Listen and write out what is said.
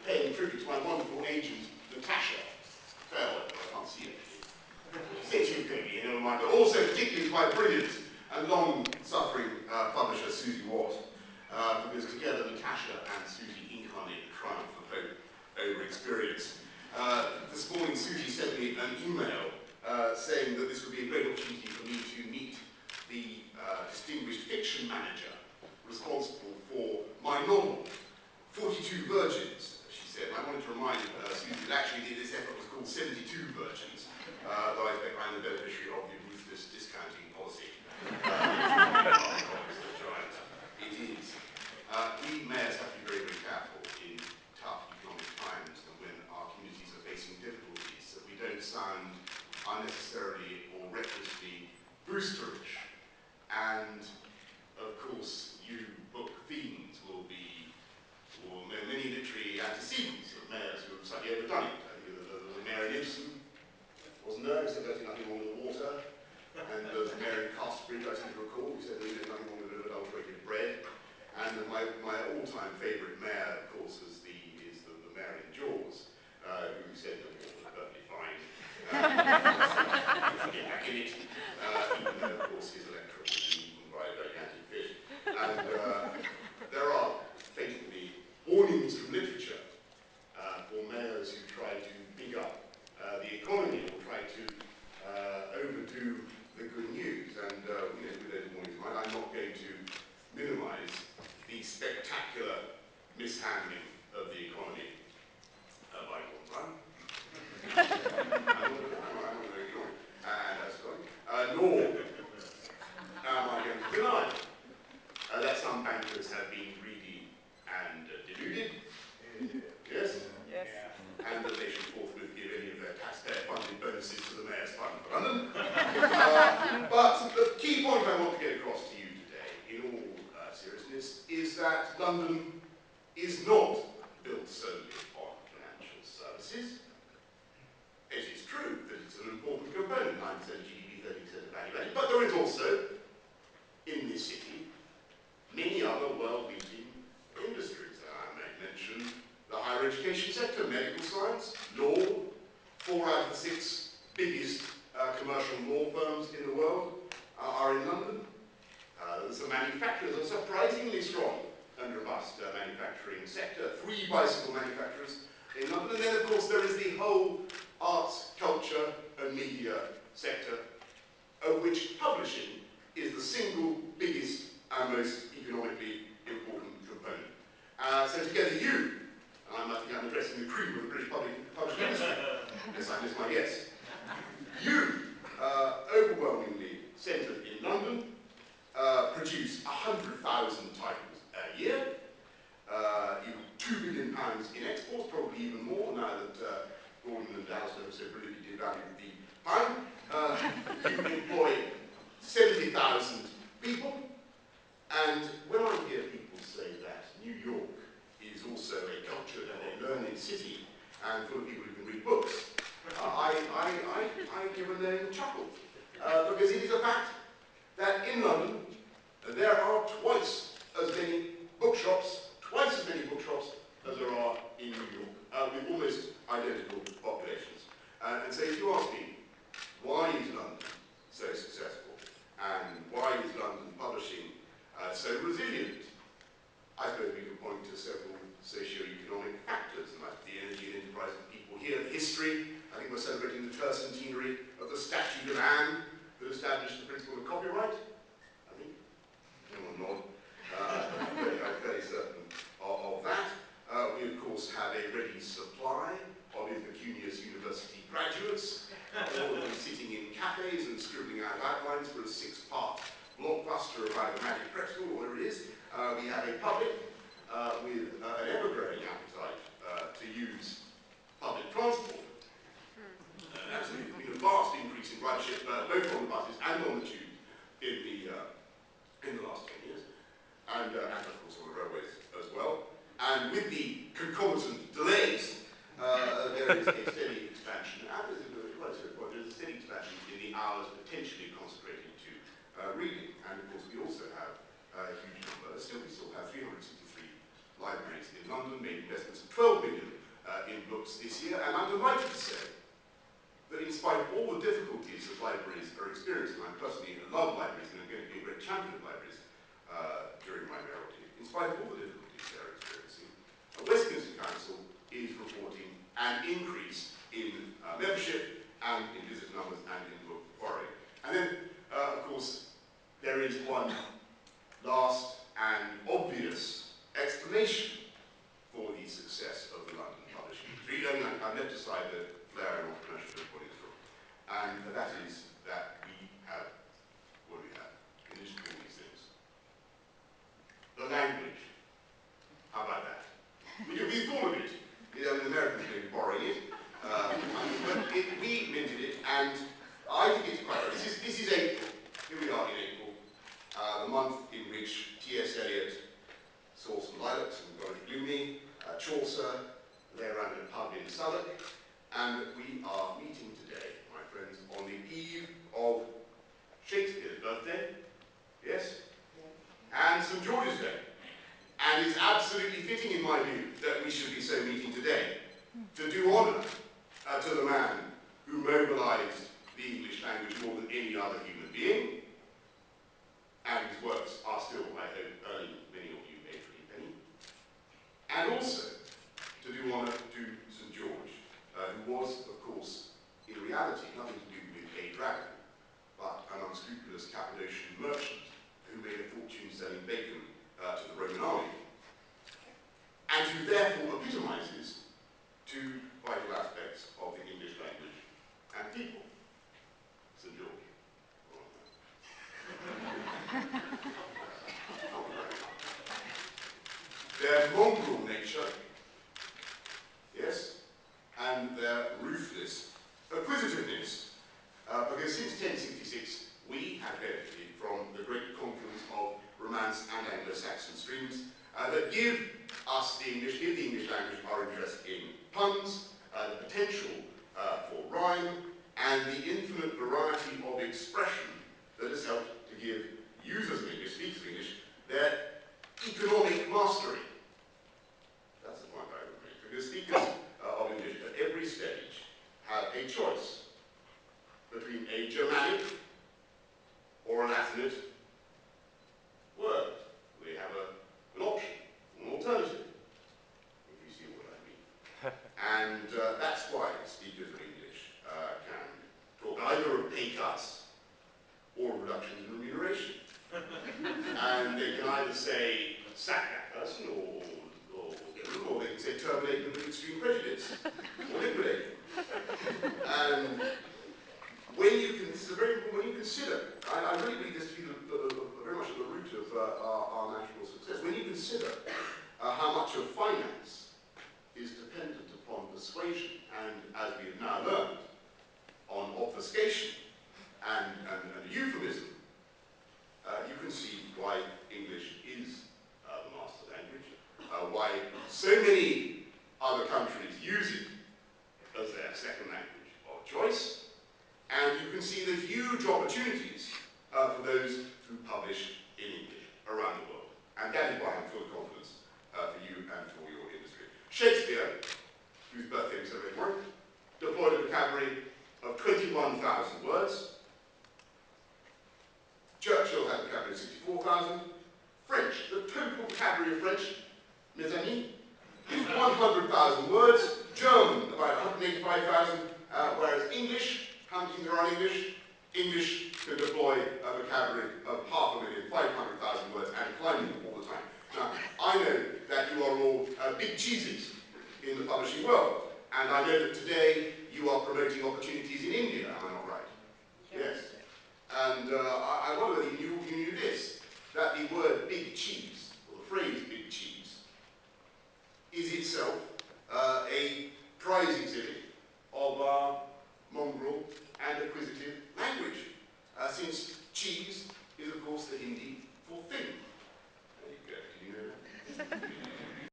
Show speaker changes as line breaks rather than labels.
paying tribute to my wonderful agent, Natasha. Farewell, I can't see it. Say too clearly, never mind. But also particularly to my brilliant and long-suffering publisher, Susie Watt. Because together Natasha and Susie incarnate the triumph of hope over experience. This morning Susie sent me an email saying that this would be a great opportunity for me to meet the distinguished fiction manager responsible for my novel, 42 Virgins, she said. And I wanted to remind Susie that actually this effort was called 72 Virgins, though I expect I'm the beneficiary of the ruthless discounting policy. It is. We mayors have to be very, very careful in tough economic times and when our communities are facing difficulties that we don't sound unnecessarily or recklessly boosterish. And of course, you book themes will be, or many literary antecedents of mayors who have slightly overdone it. There was a mayor in Ibsen, wasn't there, who said there's nothing wrong with the water. And there was a mayor in Castbridge, I seem to recall, who said there's nothing wrong with adulterated bread. And my all-time favourite mayor, of course, is the mayor in Jaws, who said the water was perfectly fine. Get back in it, even though, of course, his electorate was being eaten by gigantic fish. And there are fatally warnings from literature for mayors who try to big up the economy or try to overdo the good news. And with those warnings in mind, I'm not going to minimise the spectacular mishandling of the economy by Gordon nor am I going to deny that some bankers have been greedy and deluded, yes?
Yes.
And that they should forthwith give any of their taxpayer-funded bonuses to the Mayor's Fund for London. But the key point I want to get across to you today, in all seriousness, is that London is not built solely on financial services. It is true that it's an important component, 9% GDP, 30% of value added, but there is also, in this city, many other world-leading industries. I may mention the higher education sector, medical science, law. 4 out of the 6 biggest commercial law firms in the world are in London. There's the manufacturers are surprisingly strong and robust manufacturing sector, 3 bicycle manufacturers in London. And then, of course, there is the whole arts, culture, and media sector, of which publishing is the single biggest and most economically important component. So together you, and I think I'm addressing the cream of the British publishing industry, yes, I missed my guess, you, overwhelmingly centred in London, produce 100,000 titles a year. You have £2 billion in exports, probably even more now that Gordon and Alistair have so brilliantly devalued the pound. You employ 70,000 people, and when I hear people say that New York is also a cultured and a learned city and full of people who can read books, I give a knowing chuckle, because it is a fact that in London there are twice as many bookshops as there are in New York, with almost identical populations. And so if you ask me, why is London so successful, and why is London publishing so resilient? I suppose we can point to several socio-economic factors, like the energy and enterprise of people here, the history. I think we're celebrating the tercentenary of the Statute of Anne that established the principle of copyright. I think. Anyone nod? I'm fairly certain of that. We, of course, have a ready supply of impecunious university graduates, all of them sitting in cafes and scribbling out outlines for a 6-part blockbuster about the Magic Pretzel, or whatever it is. We have a public with an ever-growing appetite to use public transport. Absolutely, there's been a vast increase in ridership, both on the buses and on the tube in the last 10 years, and of course on the railways as well. And with the concomitant delays, there is a steady expansion, and there's a steady expansion in the hours potentially consecrated to reading. And of course we also have a huge number, we still have 363 libraries in London made investments of 12 million in books this year, and I'm delighted to say that in spite of all the difficulties that libraries are experiencing, I personally love libraries and I'm going to be a great champion of libraries during my mayoralty, in spite of all the difficulties they're experiencing, Westminster Council is reporting an increase in membership and in visitor numbers and in book borrowing. And then, of course, there is one last and obvious explanation for the success of the London publishing industry. I mean, I've left aside the flair and entrepreneurship of everybody in this room. And that is that we have, what do we have? In addition to all these things. The language. How about that? We thought of it. The Americans may be borrowing it. But we minted it, and I think it's quite right. This is April. Here we are in April. The month in which T.S. Eliot saw some lilacs and got it gloomy. Chaucer lay around in a pub in Southwark. And we are meeting today, my friends, on the eve of Shakespeare's birthday, yes? And St. George's Day. And it's absolutely fitting, in my view, that we should be so meeting today to do honour to the man who mobilised the English language more than any other human being, and his works are still, I hope, earning many of you a pretty penny. And also to do honour to St. George, who was, of course, in reality, nothing to do with a dragon, but an unscrupulous Cappadocian merchant who made a fortune selling bacon to the Roman army, and who therefore epitomises two vital aspects of the English language and people. St. George. Their mongrel nature, yes, and their ruthless acquisitiveness. Because since 1066, we have benefited from the great confluence of Romance and Anglo-Saxon streams that give us the English language our interest in puns, the potential for rhyme, and the infinite variety of expression that has helped to give users of English, speakers of English, their economic mastery. That's the point I would make, because speakers of English at every stage have a choice between a Germanic or a Latinate word. They have an option, an alternative, if you see what I mean. And that's why speakers of English can talk either of pay cuts or reductions in remuneration. And they can either say, sack that person, or they can say, terminate them with extreme prejudice, or liquidate them. And when you consider, I really believe this to be very much at the root of our national success, when you consider how much of finance is dependent upon persuasion, and as we have now learned, on obfuscation and euphemism, you can see why English is the master language, why so many other countries use it as their second language of choice, and you can see the huge opportunities for those who publish in English around the world. And that is why I'm full of confidence for you and for your industry. Shakespeare, whose birthday we celebrate tomorrow, deployed a vocabulary of 21,000 words. Churchill had a vocabulary of 64,000. French, the total vocabulary of French, mes amis, is 100,000 words. German, about 185,000, whereas English, how many there are in English? English can deploy a vocabulary of 500,000, 500,000 words and climbing all the time. Now, I know that you are all big cheeses in the publishing world, and I know that today you are promoting opportunities in India, am I not right? Yes. And I wonder whether you knew this, that the word big cheese, or the phrase big cheese, is itself a prize exhibit of our mongrel and acquisitive language, since cheese is, of course, the Hindi for thin. There you go. Did you know that?